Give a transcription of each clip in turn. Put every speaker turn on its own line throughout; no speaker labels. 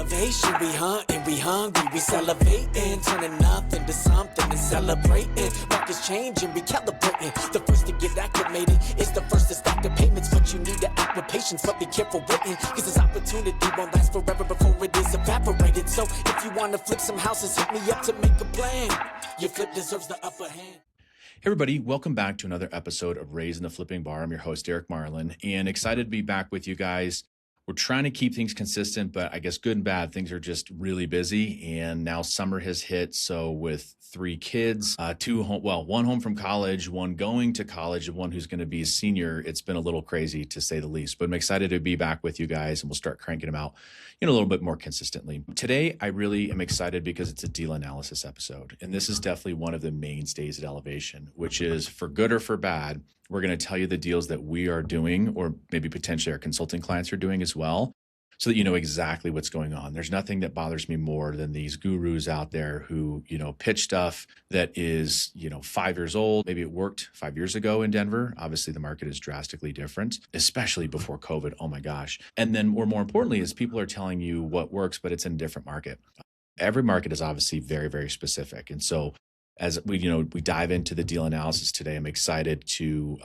elevation. We hunt and we hungry, we celebrating, turning nothing to something and celebrating. Markets changing, we calibrating. The first to get acclimated is the first to stack the payments, but you need to act with patience, but be careful waiting, cause this opportunity won't last forever before it is evaporated. So if you wanna flip some houses, hit me up to make a plan. Your flip deserves the upper hand.
Hey everybody, welcome back to another episode of Raising the Flipping Bar. I'm your host, Eric Marlin, and excited to be back with you guys. We're trying to keep things consistent, but I guess good and bad, things are just really busy. And now summer has hit. So with 3 kids, one home from college, one going to college, and one who's going to be a senior, it's been a little crazy to say the least. But I'm excited to be back with you guys, and we'll start cranking them out, a little bit more consistently. Today, I really am excited because it's a deal analysis episode. And this is definitely one of the mainstays at Elevation, which is for good or for bad. We're going to tell you the deals that we are doing, or maybe potentially our consulting clients are doing as well, so that you know exactly what's going on. There's nothing that bothers me more than these gurus out there who, pitch stuff that is, 5 years old. Maybe it worked 5 years ago in Denver. Obviously, the market is drastically different, especially before COVID. Oh my gosh. And then more importantly is people are telling you what works, but it's in a different market. Every market is obviously very, very specific. And so as we dive into the deal analysis today, I'm excited to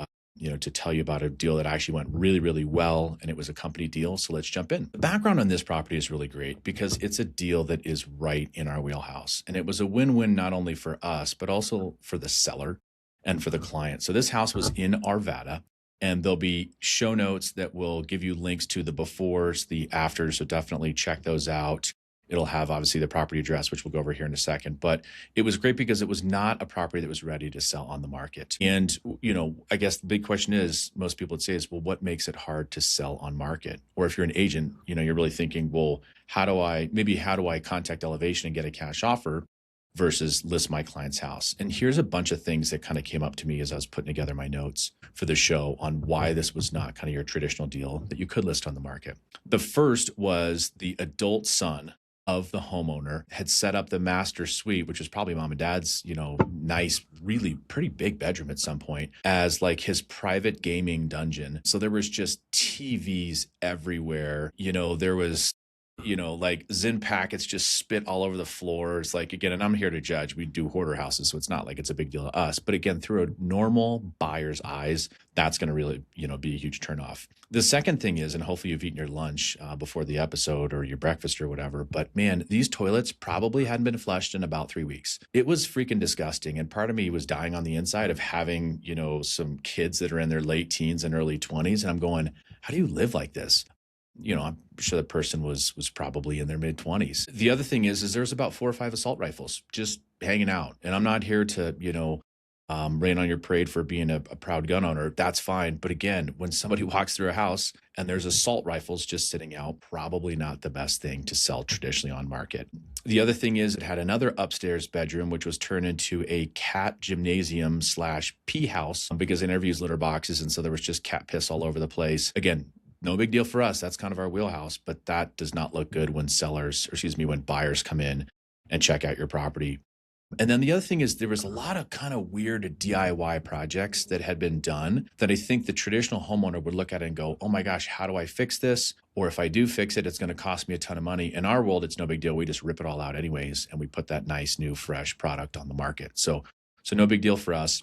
tell you about a deal that actually went really, really well, and it was a company deal. So let's jump in. The background on this property is really great because it's a deal that is right in our wheelhouse, and it was a win-win not only for us but also for the seller and for the client. So this house was in Arvada, and there'll be show notes that will give you links to the befores, the afters. So definitely check those out. It'll have obviously the property address, which we'll go over here in a second. But it was great because it was not a property that was ready to sell on the market. And, I guess the big question is, most people would say is, well, what makes it hard to sell on market? Or if you're an agent, you're really thinking, well, how do I contact Elevation and get a cash offer versus list my client's house? And here's a bunch of things that kind of came up to me as I was putting together my notes for the show on why this was not kind of your traditional deal that you could list on the market. The first was the adult son of the homeowner had set up the master suite, which was probably mom and dad's, nice, really pretty big bedroom at some point, as like his private gaming dungeon. So there was just TVs everywhere. There was, like Zen packets just spit all over the floors. Like, again, and I'm here to judge. We do hoarder houses, so it's not like it's a big deal to us. But again, through a normal buyer's eyes, that's going to really, be a huge turnoff. The second thing is, and hopefully you've eaten your lunch before the episode or your breakfast or whatever, but man, these toilets probably hadn't been flushed in about 3 weeks. It was freaking disgusting. And part of me was dying on the inside of having, some kids that are in their late teens and early 20s. And I'm going, how do you live like this? I'm sure the person was probably in their mid 20s. The other thing is there's about 4 or 5 assault rifles just hanging out. And I'm not here to, rain on your parade for being a proud gun owner. That's fine. But again, when somebody walks through a house and there's assault rifles just sitting out, probably not the best thing to sell traditionally on market. The other thing is it had another upstairs bedroom, which was turned into a cat gymnasium / pee house because they never use litter boxes. And so there was just cat piss all over the place. Again, no big deal for us. That's kind of our wheelhouse, but that does not look good when when buyers come in and check out your property. And then the other thing is there was a lot of kind of weird DIY projects that had been done that I think the traditional homeowner would look at it and go, oh my gosh, how do I fix this? Or if I do fix it, it's going to cost me a ton of money. In our world, it's no big deal. We just rip it all out anyways, and we put that nice, new, fresh product on the market. So no big deal for us.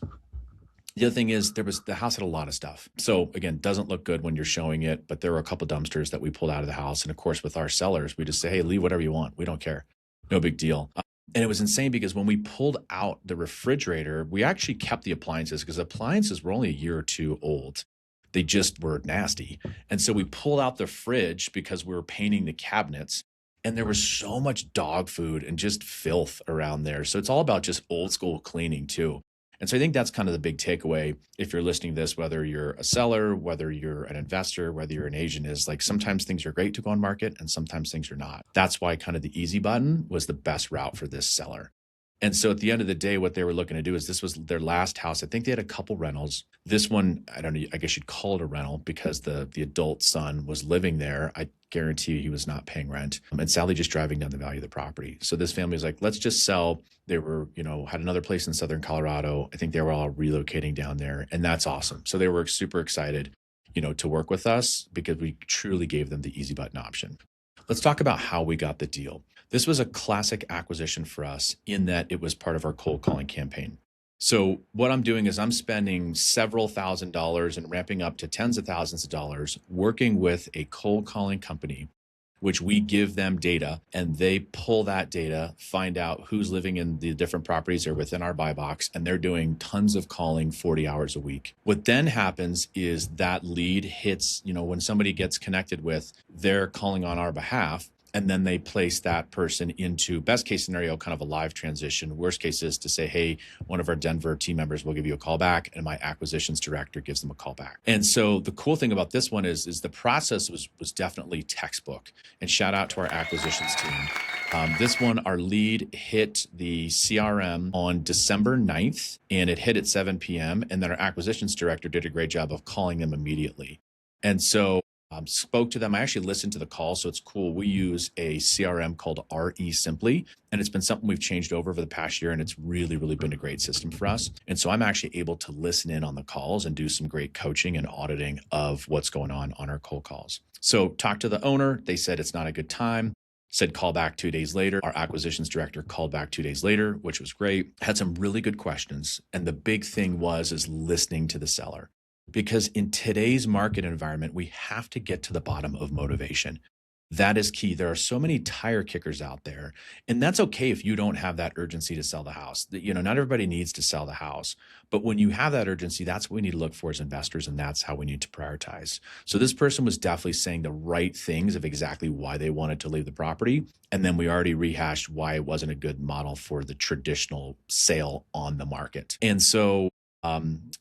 The other thing is the house had a lot of stuff. So again, doesn't look good when you're showing it, but there were a couple dumpsters that we pulled out of the house. And of course, with our sellers, we just say, hey, leave whatever you want. We don't care. No big deal. And it was insane because when we pulled out the refrigerator, we actually kept the appliances because appliances were only a year or 2 old. They just were nasty. And so we pulled out the fridge because we were painting the cabinets, and there was so much dog food and just filth around there. So it's all about just old school cleaning too. And so I think that's kind of the big takeaway if you're listening to this, whether you're a seller, whether you're an investor, whether you're an agent, is like sometimes things are great to go on market and sometimes things are not. That's why kind of the easy button was the best route for this seller. And so at the end of the day, what they were looking to do is this was their last house. I think they had a couple rentals. This one, I don't know, I guess you'd call it a rental because the adult son was living there. I guarantee you he was not paying rent and sadly just driving down the value of the property. So this family was like, let's just sell. They were, had another place in Southern Colorado. I think they were all relocating down there, and that's awesome. So they were super excited, to work with us because we truly gave them the easy button option. Let's talk about how we got the deal. This was a classic acquisition for us in that it was part of our cold calling campaign. So what I'm doing is I'm spending several $1,000s and ramping up to tens of thousands of dollars working with a cold calling company, which we give them data and they pull that data, find out who's living in the different properties that are within our buy box, and they're doing tons of calling 40 hours a week. What then happens is that lead hits, when somebody gets connected with, they're calling on our behalf. And then they place that person into, best case scenario, kind of a live transition. Worst case is to say, hey, one of our Denver team members will give you a call back, and my acquisitions director gives them a call back. And so the cool thing about this one is the process was definitely textbook. And shout out to our acquisitions team. This one, our lead hit the CRM on December 9th, and it hit at 7 p.m. And then our acquisitions director did a great job of calling them immediately. And so spoke to them. I actually listened to the call, so it's cool. We use a CRM called RE Simply, and it's been something we've changed over the past year, and it's really, really been a great system for us. And so I'm actually able to listen in on the calls and do some great coaching and auditing of what's going on our cold calls. So talked to the owner. They said it's not a good time. Said call back 2 days later. Our acquisitions director called back 2 days later, which was great. Had some really good questions. And the big thing is listening to the seller. Because in today's market environment, we have to get to the bottom of motivation. That is key. There are so many tire kickers out there, and that's okay if you don't have that urgency to sell the house. Not everybody needs to sell the house, but when you have that urgency, that's what we need to look for as investors, and that's how we need to prioritize. So this person was definitely saying the right things of exactly why they wanted to leave the property, and then we already rehashed why it wasn't a good model for the traditional sale on the market. And so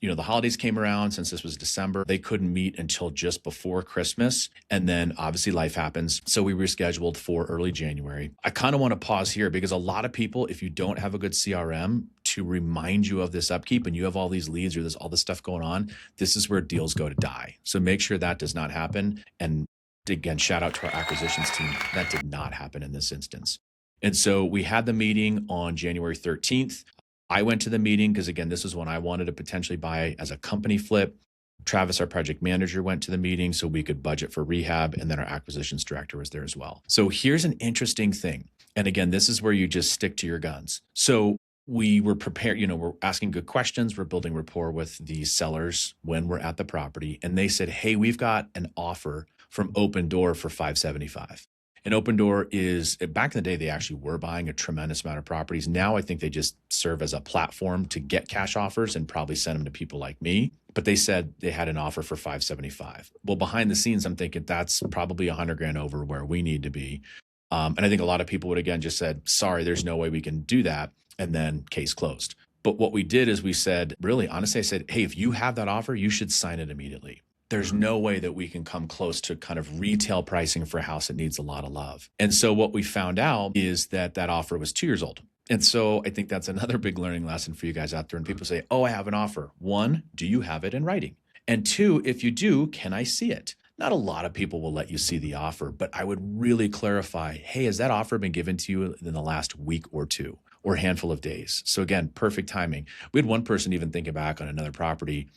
the holidays came around. Since this was December, they couldn't meet until just before Christmas. And then obviously life happens. So we rescheduled for early January. I kind of want to pause here because a lot of people, if you don't have a good CRM to remind you of this upkeep and you have all these leads or there's all this stuff going on, this is where deals go to die. So make sure that does not happen. And again, shout out to our acquisitions team. That did not happen in this instance. And so we had the meeting on January 13th. I went to the meeting because, again, this was one I wanted to potentially buy as a company flip. Travis, our project manager, went to the meeting so we could budget for rehab, and then our acquisitions director was there as well. So here's an interesting thing. And again, this is where you just stick to your guns. So we were prepared, we're asking good questions. We're building rapport with the sellers when we're at the property. And they said, hey, we've got an offer from Open Door for $575. And Open Door is, back in the day, they actually were buying a tremendous amount of properties. Now I think they just serve as a platform to get cash offers and probably send them to people like me. But they said they had an offer for $575. Well, behind the scenes, I'm thinking that's probably $100,000 over where we need to be. And I think a lot of people would, again, just said, sorry, there's no way we can do that. And then case closed. But what we did is we said, really, honestly, I said, hey, if you have that offer, you should sign it immediately. There's no way that we can come close to kind of retail pricing for a house that needs a lot of love. And so what we found out is that offer was 2 years old. And so I think that's another big learning lesson for you guys out there. And people say, oh, I have an offer. 1, do you have it in writing? And 2, if you do, can I see it? Not a lot of people will let you see the offer, but I would really clarify, hey, has that offer been given to you in the last week or two or handful of days? So again, perfect timing. We had one person even thinking back on another property.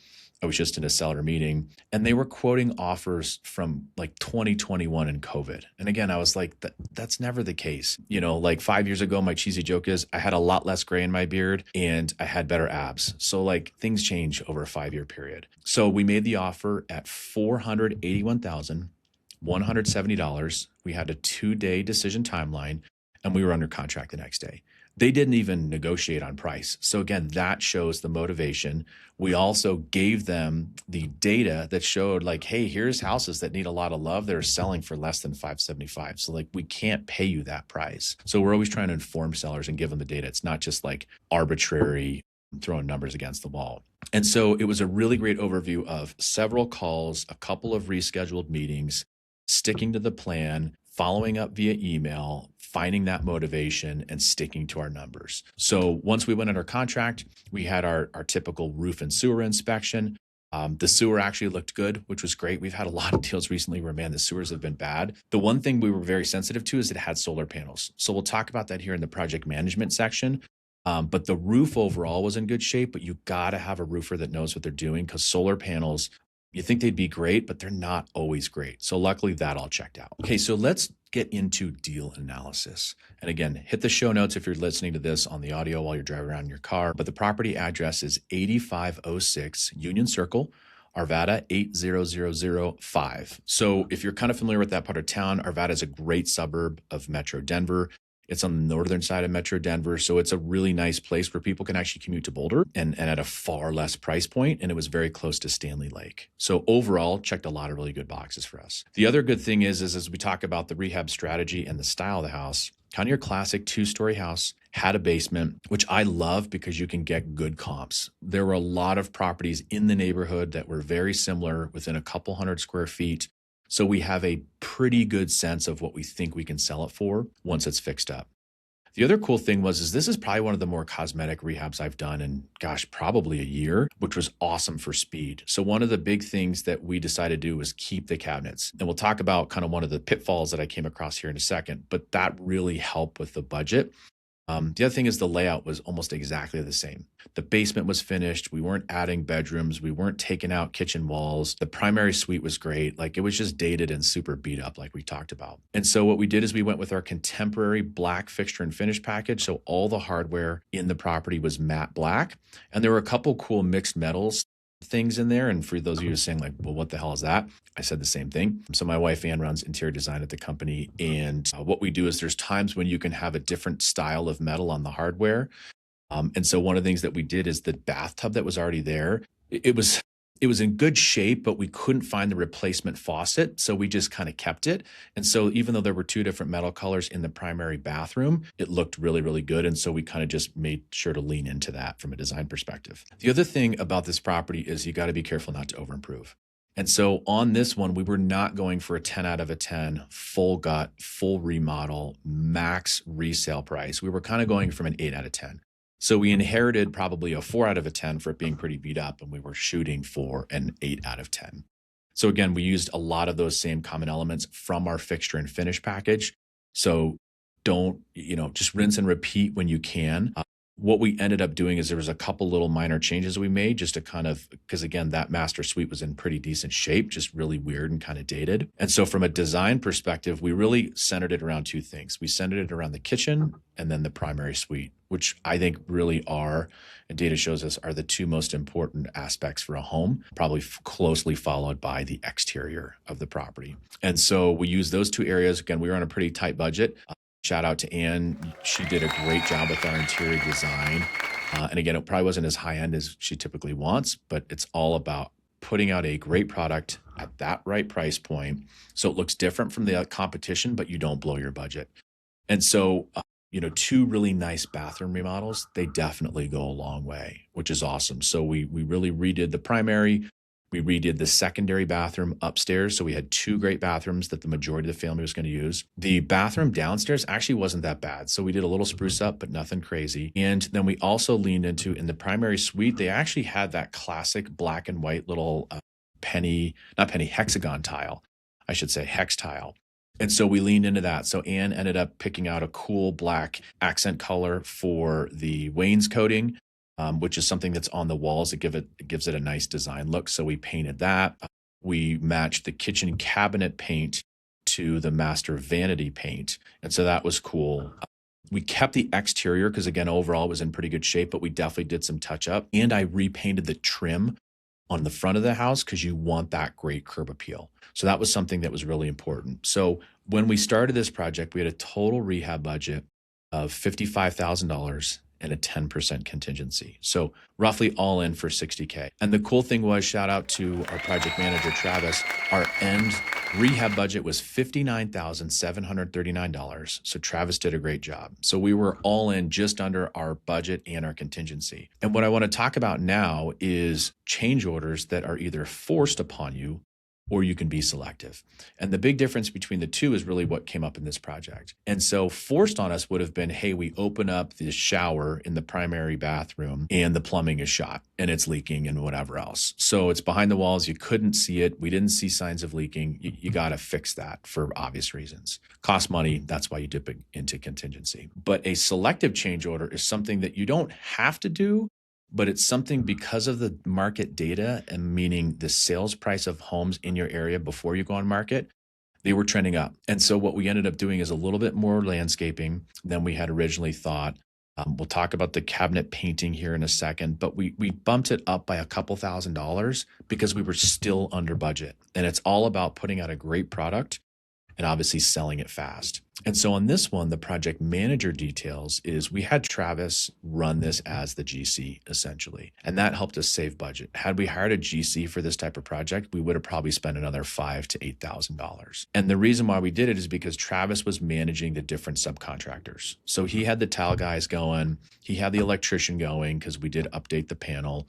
I was just in a seller meeting and they were quoting offers from like 2021 and COVID. And again, I was like, that's never the case. Like 5 years ago, my cheesy joke is I had a lot less gray in my beard and I had better abs. So like things change over a 5-year period. So we made the offer at $481,170. We had a 2-day decision timeline and we were under contract the next day. They didn't even negotiate on price. So again, that shows the motivation. We also gave them the data that showed like, hey, here's houses that need a lot of love that are selling for less than $575. So like, we can't pay you that price. So we're always trying to inform sellers and give them the data. It's not just like arbitrary throwing numbers against the wall. And so it was a really great overview of several calls, a couple of rescheduled meetings, sticking to the plan, following up via email, finding that motivation and sticking to our numbers. So once we went under contract, we had our typical roof and sewer inspection. The sewer actually looked good, which was great. We've had a lot of deals recently where, man, the sewers have been bad. The one thing we were very sensitive to is it had solar panels. So we'll talk about that here in the project management section. But the roof overall was in good shape, but you got to have a roofer that knows what they're doing because solar panels You think they'd be great, but they're not always great. So luckily that all checked out. Okay, so let's get into deal analysis. And again, hit the show notes if you're listening to this on the audio while you're driving around in your car. But the property address is 8506 Union Circle, Arvada 80005. So if you're kind of familiar with that part of town, Arvada is a great suburb of Metro Denver. It's on the northern side of Metro Denver. So it's a really nice place where people can actually commute to Boulder and at a far less price point. And it was very close to Stanley Lake. So overall, checked a lot of really good boxes for us. The other good thing is as we talk about the rehab strategy and the style of the house, kind of your classic 2-story house, had a basement, which I love because you can get good comps. There were a lot of properties in the neighborhood that were very similar within a couple hundred square feet. So we have a pretty good sense of what we think we can sell it for once it's fixed up. The other cool thing is this is probably one of the more cosmetic rehabs I've done in, probably a year, which was awesome for speed. So one of the big things that we decided to do was keep the cabinets. And we'll talk about kind of one of the pitfalls that I came across here in a second, but that really helped with the budget. The other thing is the layout was almost exactly the same. The basement was finished. We weren't adding bedrooms. We weren't taking out kitchen walls. The primary suite was great. Like it was just dated and super beat up like we talked about. And so what we did is we went with our contemporary black fixture and finish package. So all the hardware in the property was matte black. And there were a couple cool mixed metals things in there. And for those of you who are saying like, well, what the hell is that? I said the same thing. So my wife, Ann, runs interior design at the company. And what we do is there's times when you can have a different style of metal on the hardware. And so one of the things that we did is the bathtub that was already there, it was in good shape, but we couldn't find the replacement faucet. So we just kind of kept it. And so even though there were 2 different metal colors in the primary bathroom, it looked really, really good. And so we kind of just made sure to lean into that from a design perspective. The other thing about this property is you got to be careful not to overimprove. And so on this one, we were not going for a 10 out of a 10, full gut, full remodel, max resale price. We were kind of going from an 8 out of 10. So we inherited probably a 4 out of a 10 for it being pretty beat up, and we were shooting for an 8 out of 10. So again, we used a lot of those same common elements from our fixture and finish package. So don't, just rinse and repeat when you can. What we ended up doing is there was a couple little minor changes we made just to kind of, because again, that master suite was in pretty decent shape, just really weird and kind of dated. And so from a design perspective, we really centered it around 2 things. We centered it around the kitchen and then the primary suite, which I think really are, and data shows us, are the 2 most important aspects for a home, probably closely followed by the exterior of the property. And so we use those 2 areas. Again, we were on a pretty tight budget. Shout out to Ann. She did a great job with our interior design. And again, it probably wasn't as high end as she typically wants, but it's all about putting out a great product at that right price point. So it looks different from the competition, but you don't blow your budget. And so, 2 really nice bathroom remodels, they definitely go a long way, which is awesome. So we really redid the primary. We redid the secondary bathroom upstairs. So we had 2 great bathrooms that the majority of the family was going to use. The bathroom downstairs actually wasn't that bad. So we did a little spruce up, but nothing crazy. And then we also leaned into, in the primary suite, they actually had that classic black and white little hexagon tile, I should say hex tile. And so we leaned into that. So Ann ended up picking out a cool black accent color for the wainscoting, which is something that's on the walls. It gives it a nice design look. So we painted that. We matched the kitchen cabinet paint to the master vanity paint. And so that was cool. We kept the exterior because, again, overall it was in pretty good shape, but we definitely did some touch up. And I repainted the trim on the front of the house because you want that great curb appeal. So that was something that was really important. So when we started this project, we had a total rehab budget of $55,000 and a 10% contingency. So roughly all in for $60K. And the cool thing was, shout out to our project manager, Travis, our end rehab budget was $59,739. So Travis did a great job. So we were all in just under our budget and our contingency. And what I want to talk about now is change orders that are either forced upon you or you can be selective. And the big difference between the 2 is really what came up in this project. And so forced on us would have been, hey, we open up the shower in the primary bathroom and the plumbing is shot and it's leaking and whatever else. So it's behind the walls. You couldn't see it. We didn't see signs of leaking. You got to fix that for obvious reasons. Cost money. That's why you dip it into contingency. But a selective change order is something that you don't have to do, but it's something because of the market data and meaning the sales price of homes in your area before you go on market, they were trending up. And so what we ended up doing is a little bit more landscaping than we had originally thought. We'll talk about the cabinet painting here in a second, but we bumped it up by a couple $1,000s because we were still under budget. And it's all about putting out a great product and obviously selling it fast. And so on this one, the project manager details is we had Travis run this as the GC essentially, and that helped us save budget. Had we hired a GC for this type of project, we would have probably spent another $5,000 to $8,000. And the reason why we did it is because Travis was managing the different subcontractors. So he had the tile guys going, he had the electrician going because we did update the panel.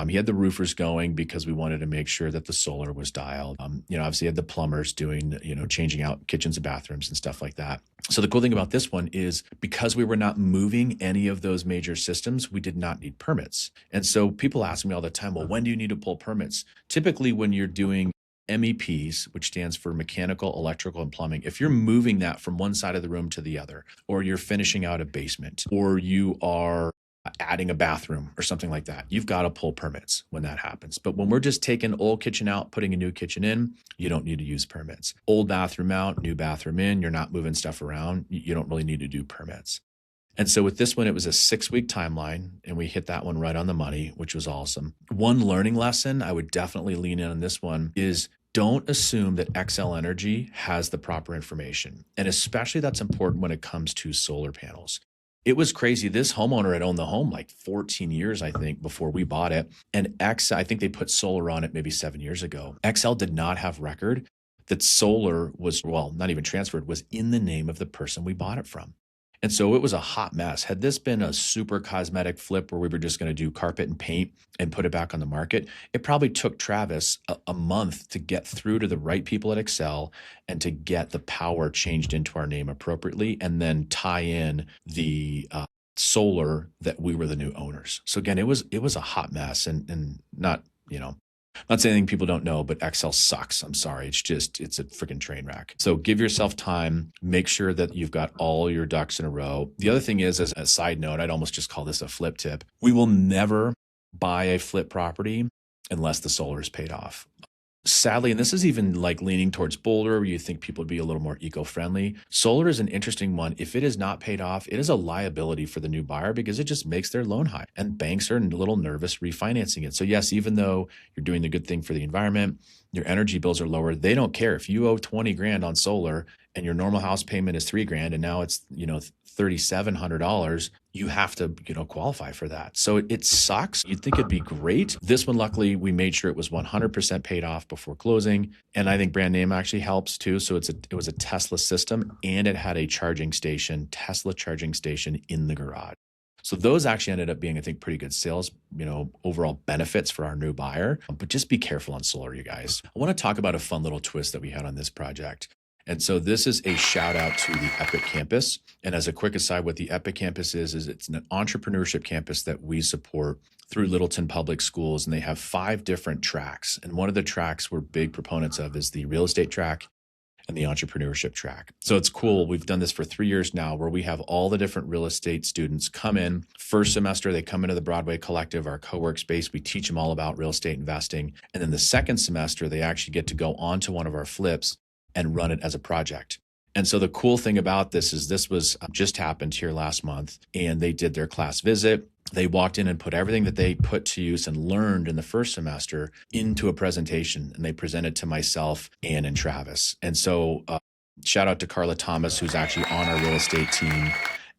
He had the roofers going because we wanted to make sure that the solar was dialed. Obviously he had the plumbers doing, changing out kitchens and bathrooms and stuff like that. So the cool thing about this one is because we were not moving any of those major systems, we did not need permits. And so people ask me all the time, well, when do you need to pull permits? Typically when you're doing MEPs, which stands for mechanical, electrical, and plumbing, if you're moving that from one side of the room to the other, or you're finishing out a basement, or you are adding a bathroom or something like that, you've got to pull permits when that happens. But when we're just taking old kitchen out, putting a new kitchen in, you don't need to use permits. Old bathroom out, new bathroom in, you're not moving stuff around, you don't really need to do permits. And so with this one, it was a 6-week timeline, and we hit that one right on the money, which was awesome. One learning lesson I would definitely lean in on this one is don't assume that Xcel Energy has the proper information. And especially that's important when it comes to solar panels. It was crazy. This homeowner had owned the home like 14 years, I think, before we bought it. And I think they put solar on it maybe 7 years ago. Xcel did not have record that solar was, well, not even transferred, was in the name of the person we bought it from. And so it was a hot mess. Had this been a super cosmetic flip where we were just going to do carpet and paint and put it back on the market, it probably took Travis a month to get through to the right people at Xcel and to get the power changed into our name appropriately and then tie in the solar that we were the new owners. So again, it was a hot mess and not saying anything people don't know, but Xcel sucks. I'm sorry. It's a freaking train wreck. So give yourself time. Make sure that you've got all your ducks in a row. The other thing is, as a side note, I'd almost just call this a flip tip. We will never buy a flip property unless the solar is paid off. Sadly, and this is even like leaning towards Boulder, where you think people would be a little more eco-friendly. Solar is an interesting one. If it is not paid off, it is a liability for the new buyer because it just makes their loan high. And banks are a little nervous refinancing it. So yes, even though you're doing the good thing for the environment, your energy bills are lower. They don't care if you owe 20 grand on solar and your normal house payment is $3,000 and now it's, $3,700, you have to, qualify for that. So it sucks. You'd think it'd be great. This one, luckily, we made sure it was 100% paid off before closing. And I think brand name actually helps too. So it was a Tesla system and it had a Tesla charging station in the garage. So those actually ended up being, I think, pretty good sales, overall benefits for our new buyer. But just be careful on solar, you guys. I want to talk about a fun little twist that we had on this project. And so this is a shout out to the Epic Campus. And as a quick aside, what the Epic Campus is it's an entrepreneurship campus that we support through Littleton Public Schools. And they have 5 different tracks. And one of the tracks we're big proponents of is the real estate track and the entrepreneurship track. So it's cool. We've done this for 3 years now where we have all the different real estate students come in. First semester, they come into the Broadway Collective, our co-work space. We teach them all about real estate investing. And then the second semester, they actually get to go onto one of our flips and run it as a project. And so the cool thing about this is this was just happened here last month, and they did their class visit. They walked in and put everything that they put to use and learned in the first semester into a presentation, and they presented to myself, Ann, and Travis. And so shout out to Carla Thomas, who's actually on our real estate team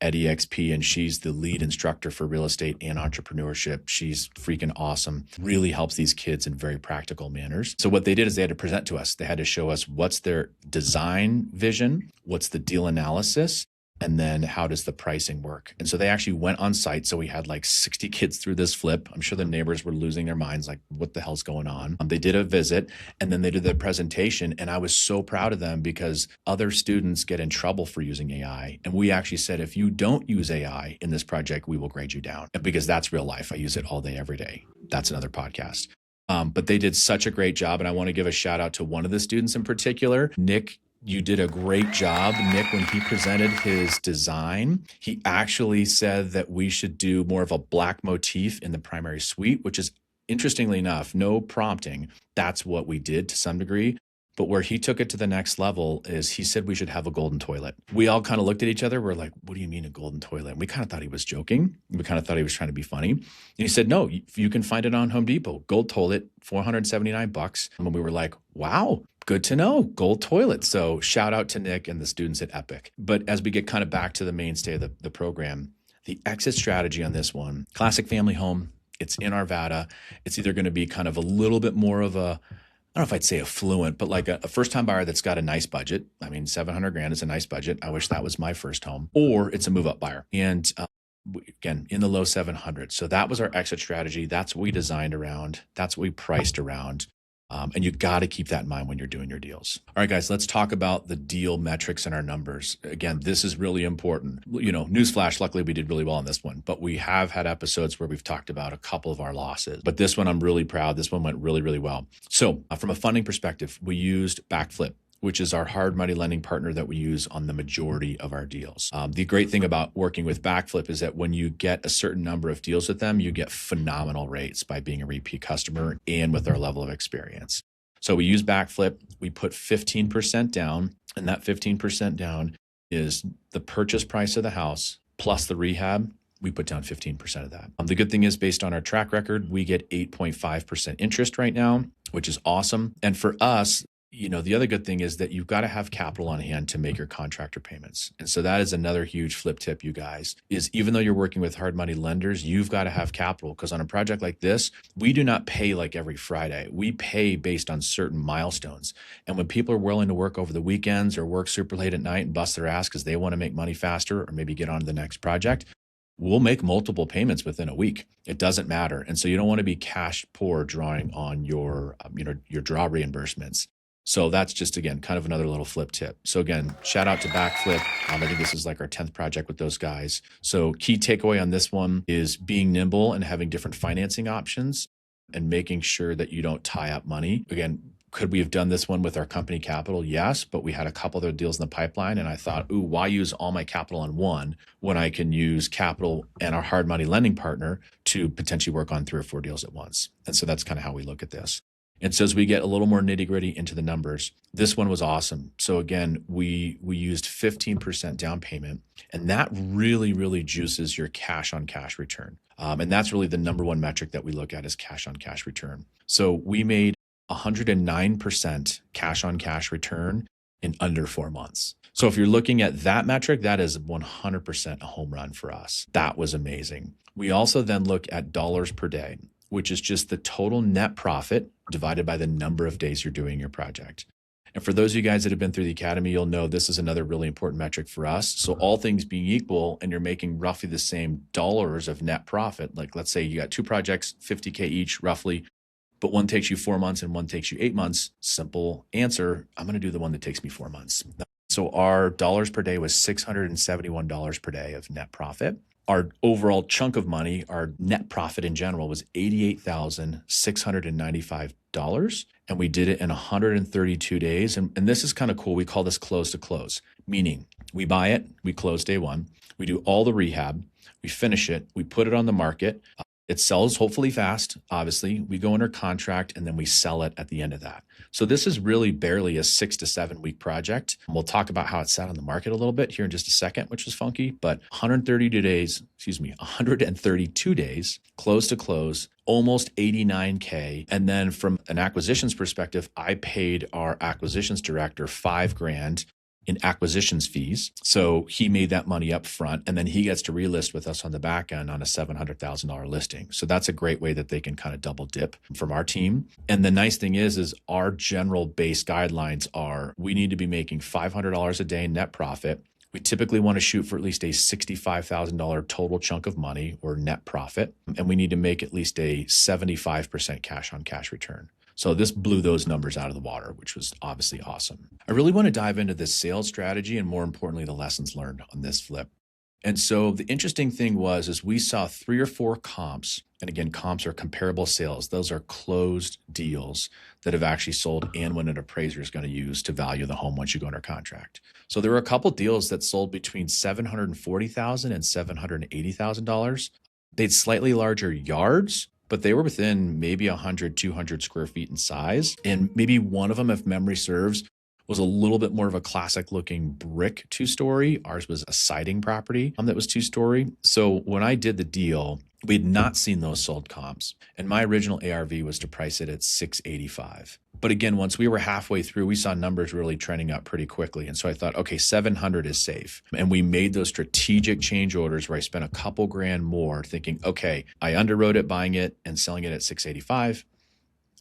at EXP, and she's the lead instructor for real estate and entrepreneurship. She's freaking awesome, really helps these kids in very practical manners. So what they did is they had to present to us. They had to show us what's their design vision, what's the deal analysis, and then how does the pricing work? And so they actually went on site. So we had like 60 kids through this flip. I'm sure the neighbors were losing their minds, like, what the hell's going on? They did a visit and then they did the presentation. And I was so proud of them because other students get in trouble for using AI. And we actually said, if you don't use AI in this project, we will grade you down. And because that's real life. I use it all day, every day. That's another podcast. But they did such a great job. And I want to give a shout out to one of the students in particular. Nick You did a great job, Nick. When he presented his design, he actually said that we should do more of a black motif in the primary suite, which is, interestingly enough, no prompting. That's what we did to some degree. But where he took it to the next level is he said we should have a golden toilet. We all kind of looked at each other. We're like, what do you mean a golden toilet? And we kind of thought he was joking. We kind of thought he was trying to be funny. And he said, no, you can find it on Home Depot. Gold toilet, $479. And we were like, wow, good to know, gold toilet. So shout out to Nick and the students at Epic. But as we get kind of back to the mainstay of the program, the exit strategy on this one, classic family home, it's in Arvada. It's either going to be kind of a little bit more of a, I don't know if I'd say affluent, but like a first-time buyer that's got a nice budget. I mean, $700,000 is a nice budget. I wish that was my first home. Or it's a move-up buyer. And again, in the low 700s. So that was our exit strategy. That's what we designed around. That's what we priced around. And you got to keep that in mind when you're doing your deals. All right, guys, let's talk about the deal metrics and our numbers. Again, this is really important. You know, newsflash, luckily we did really well on this one, but we have had episodes where we've talked about a couple of our losses. But this one, I'm really proud. This one went really, really well. So from a funding perspective, we used Backflip, which is our hard money lending partner that we use on the majority of our deals. The great thing about working with Backflip is that when you get a certain number of deals with them, you get phenomenal rates by being a repeat customer and with our level of experience. So we use Backflip, we put 15% down, and that 15% down is the purchase price of the house plus the rehab. We put down 15% of that. The good thing is, based on our track record, we get 8.5% interest right now, which is awesome. And for us, you know, the other good thing is that you've got to have capital on hand to make your contractor payments. And so that is another huge flip tip, you guys, is even though you're working with hard money lenders, you've got to have capital, because on a project like this, we do not pay like every Friday. We pay based on certain milestones. And when people are willing to work over the weekends or work super late at night and bust their ass because they want to make money faster or maybe get on to the next project, we'll make multiple payments within a week. It doesn't matter. And so you don't want to be cash poor drawing on your draw reimbursements. So that's just, again, kind of another little flip tip. So again, shout out to Backflip. I think this is like our 10th project with those guys. So key takeaway on this one is being nimble and having different financing options and making sure that you don't tie up money. Again, could we have done this one with our company capital? Yes, but we had a couple other deals in the pipeline. And I thought, ooh, why use all my capital on one when I can use capital and our hard money lending partner to potentially work on 3 or 4 deals at once? And so that's kind of how we look at this. And so as we get a little more nitty gritty into the numbers, this one was awesome. So again, we used 15% down payment, and that really, really juices your cash on cash return. And that's really the number one metric that we look at is cash on cash return. So we made 109% cash on cash return in under 4 months. So if you're looking at that metric, that is 100% a home run for us. That was amazing. We also then look at dollars per day, which is just the total net profit divided by the number of days you're doing your project. And for those of you guys that have been through the academy, you'll know this is another really important metric for us. So all things being equal, and you're making roughly the same dollars of net profit, like let's say you got 2 projects, 50K each roughly, but one takes you 4 months and one takes you 8 months. Simple answer, I'm going to do the one that takes me 4 months. So our dollars per day was $671 per day of net profit. Our overall chunk of money, our net profit in general, was $88,695. And we did it in 132 days. And this is kind of cool. We call this close to close, meaning we buy it, we close day one, we do all the rehab, we finish it, we put it on the market. It sells hopefully fast, obviously. We go under contract and then we sell it at the end of that. So this is really barely a 6 to 7 week project. We'll talk about how it sat on the market a little bit here in just a second, which was funky, but 132 days, close to close, almost 89K. And then from an acquisitions perspective, I paid our acquisitions director $5,000 in acquisitions fees. So he made that money up front, and then he gets to relist with us on the back end on a $700,000 listing. So that's a great way that they can kind of double dip from our team. And the nice thing is our general base guidelines are we need to be making $500 a day net profit. We typically want to shoot for at least a $65,000 total chunk of money or net profit. And we need to make at least a 75% cash on cash return. So this blew those numbers out of the water, which was obviously awesome. I really want to dive into this sales strategy and more importantly, the lessons learned on this flip. And so the interesting thing is we saw 3 or 4 comps. And again, comps are comparable sales. Those are closed deals that have actually sold and what an appraiser is going to use to value the home once you go under contract. So there were a couple deals that sold between $740,000 and $780,000. They had slightly larger yards, but they were within maybe 100, 200 square feet in size. And maybe one of them, if memory serves, was a little bit more of a classic looking brick 2-story. Ours was a siding property that was 2-story. So when I did the deal, we had not seen those sold comps. And my original ARV was to price it at $685. But again, once we were halfway through, we saw numbers really trending up pretty quickly. And so I thought, okay, 700 is safe. And we made those strategic change orders where I spent a couple grand more thinking, okay, I underwrote it, buying it and selling it at 685.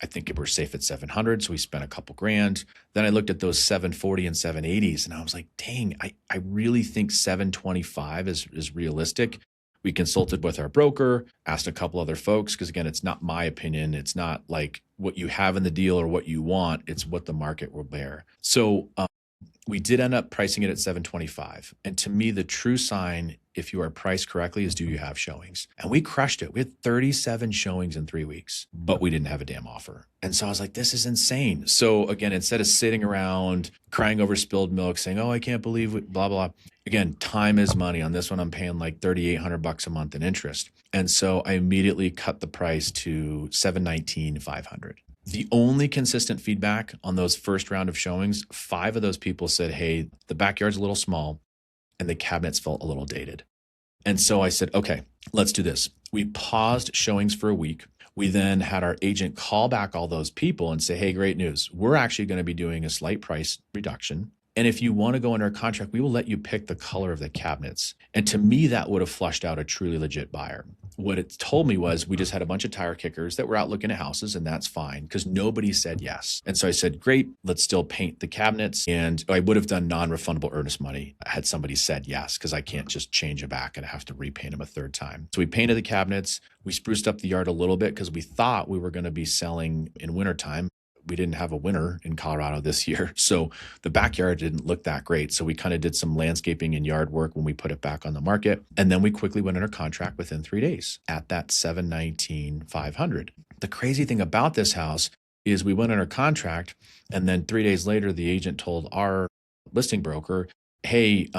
I think we're safe at 700. So we spent a couple grand. Then I looked at those 740 and 780s and I was like, dang, I really think 725 is realistic. We consulted with our broker, asked a couple other folks, because again, it's not my opinion. It's not like what you have in the deal or what you want. It's what the market will bear. So we did end up pricing it at 725. And to me, the true sign, if you are priced correctly, is do you have showings? And we crushed it. We had 37 showings in 3 weeks, but we didn't have a damn offer. And so I was like, this is insane. So again, instead of sitting around crying over spilled milk, saying, oh, I can't believe it, blah, blah. Again, time is money. On this one, I'm paying like $3,800 a month in interest. And so I immediately cut the price to $719,500. The only consistent feedback on those first round of showings, 5 of those people said, hey, the backyard's a little small and the cabinets felt a little dated. And so I said, okay, let's do this. We paused showings for a week. We then had our agent call back all those people and say, hey, great news. We're actually going to be doing a slight price reduction. And if you want to go under contract, we will let you pick the color of the cabinets. And to me, that would have flushed out a truly legit buyer. What it told me was we just had a bunch of tire kickers that were out looking at houses, and that's fine because nobody said yes. And so I said, great, let's still paint the cabinets. And I would have done non-refundable earnest money had somebody said yes, because I can't just change it back and I have to repaint them a third time. So we painted the cabinets. We spruced up the yard a little bit because we thought we were going to be selling in wintertime. We didn't have a winter in Colorado this year. So the backyard didn't look that great. So we kind of did some landscaping and yard work when we put it back on the market. And then we quickly went under contract within 3 days at that $719,500. The crazy thing about this house is we went under contract. And then 3 days later, the agent told our listing broker, hey,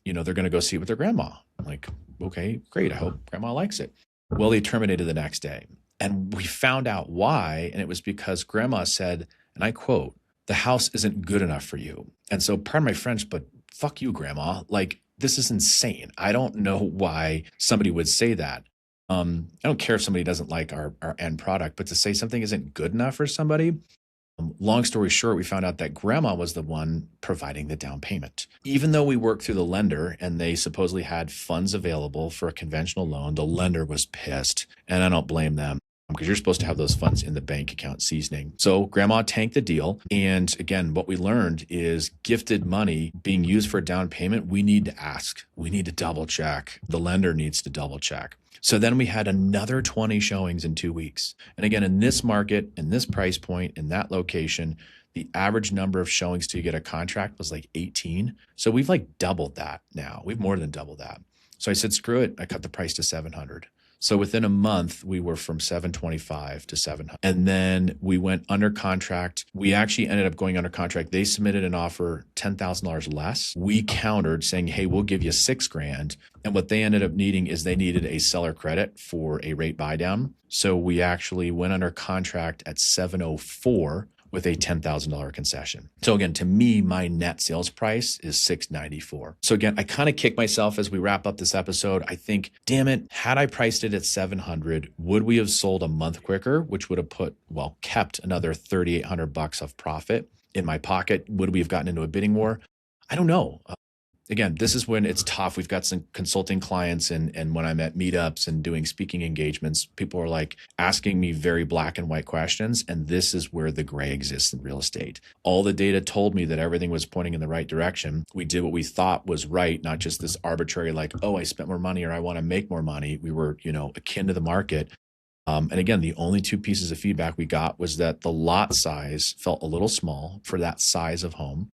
they're going to go see it with their grandma. I'm like, okay, great. I hope grandma likes it. Well, they terminated the next day. And we found out why, and it was because grandma said, and I quote, the house isn't good enough for you. And so pardon my French, but fuck you, grandma. Like, this is insane. I don't know why somebody would say that. I don't care if somebody doesn't like our end product, but to say something isn't good enough for somebody, long story short, we found out that grandma was the one providing the down payment. Even though we worked through the lender and they supposedly had funds available for a conventional loan, the lender was pissed. And I don't blame them, because you're supposed to have those funds in the bank account seasoning. So grandma tanked the deal. And again, what we learned is gifted money being used for a down payment, we need to ask. We need to double check. The lender needs to double check. So then we had another 20 showings in 2 weeks. And again, in this market, in this price point, in that location, the average number of showings to get a contract was like 18. So we've like doubled that now. We've more than doubled that. So I said, screw it. I cut the price to 700. So within a month, we were from 725 to 700. And then we went under contract. We actually ended up going under contract. They submitted an offer $10,000 less. We countered saying, hey, we'll give you $6,000. And what they ended up needing is they needed a seller credit for a rate buy down. So we actually went under contract at 704 with a $10,000 concession. So again, to me, my net sales price is $694. So again, I kind of kick myself as we wrap up this episode. I think, damn it, had I priced it at 700, would we have sold a month quicker, which would have kept another $3,800 of profit in my pocket? Would we have gotten into a bidding war? I don't know. Again, this is when it's tough. We've got some consulting clients and when I'm at meetups and doing speaking engagements, people are like asking me very black and white questions. And this is where the gray exists in real estate. All the data told me that everything was pointing in the right direction. We did what we thought was right, not just this arbitrary like, oh, I spent more money or I want to make more money. We were, akin to the market. And again, the only 2 pieces of feedback we got was that the lot size felt a little small for that size of home.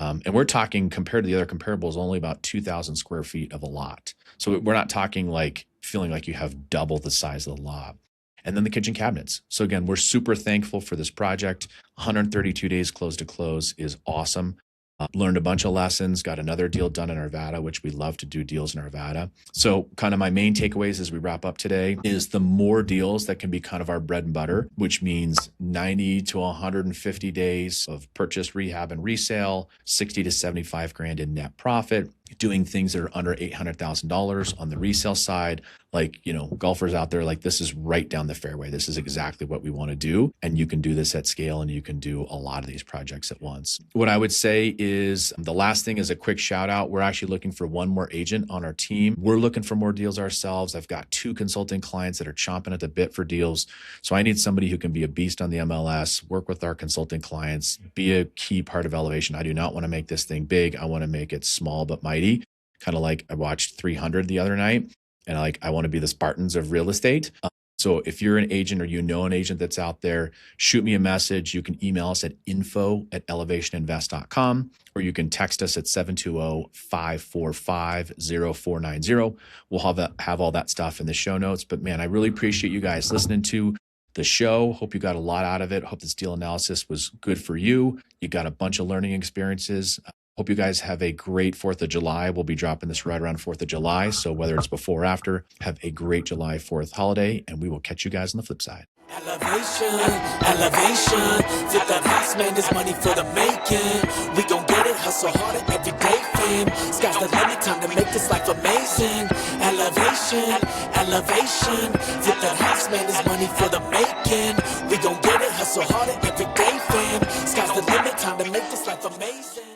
And we're talking, compared to the other comparables, only about 2,000 square feet of a lot. So we're not talking like feeling like you have double the size of the lot. And then the kitchen cabinets. So again, we're super thankful for this project. 132 days close to close is awesome. Learned a bunch of lessons, got another deal done in Arvada, which we love to do deals in Arvada. So kind of my main takeaways as we wrap up today is the more deals that can be kind of our bread and butter, which means 90 to 150 days of purchase, rehab, and resale, 60 to 75 grand in net profit, doing things that are under $800,000 on the resale side. Like, golfers out there, like, this is right down the fairway. This is exactly what we want to do. And you can do this at scale, and you can do a lot of these projects at once. What I would say is the last thing is a quick shout out. We're actually looking for one more agent on our team. We're looking for more deals ourselves. I've got 2 consulting clients that are chomping at the bit for deals. So I need somebody who can be a beast on the MLS, work with our consulting clients, be a key part of Elevation. I do not want to make this thing big. I want to make it small but mighty. Kind of like I watched 300 the other night. And I want to be the Spartans of real estate. So if you're an agent or an agent that's out there, shoot me a message. You can email us at info@elevationinvest.com, or you can text us at 720-545-0490. We'll have all that stuff in the show notes. But man, I really appreciate you guys listening to the show. Hope you got a lot out of it. Hope this deal analysis was good for you. You got a bunch of learning experiences. Hope you guys have a great 4th of July. We'll be dropping this right around 4th of July. So whether it's before or after, have a great July 4th holiday, and we will catch you guys on the flip side.
Elevation, elevation. Flip that house, man, this money for the making. We gon' get it, hustle harder every day, fam. Sky's the limit, time to make this life amazing. Elevation, elevation. Flip that house, man, this money for the making. We gon' get it, hustle harder every day, fam. Sky's the limit, time to make this life amazing.